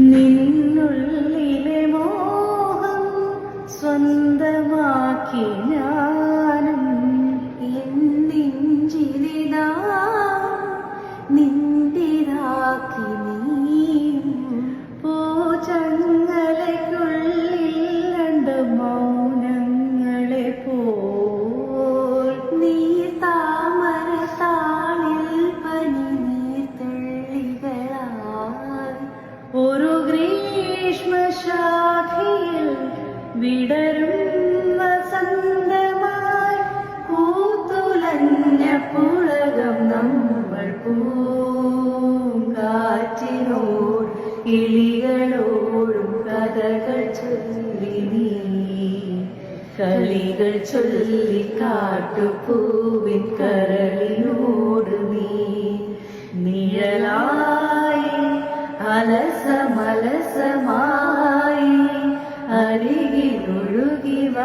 നിന്നുള്ളിലെ മോഹം സ്വന്തമാക്കി ഞാനും എന്നിഞ്ചിലിതാ നിന്റേതാക്കി നീയും പൂച്ചങ്ങലയ്ക്കുള്ളിൽ രണ്ട് മൗനങ്ങളെ പോൽ നീ താമര താളിൽ പനിനീർത്തുള്ളികളായി ഒരു ഗ്രീഷ്മശാഖയിൽ വിടരും വസന്തമായി പൂത്തുലഞ്ഞ പുളകം നമ്മൾ പൂങ്കാറ്റിനോട് കിളികളോടും കഥകൾ ചൊല്ലി നീ കളികൾ ചൊല്ലി കാട്ടുപൂവിൻ കരളിനോട് നീ നിഴലായി അലസമലസമായി അരികിലൊഴുകിവ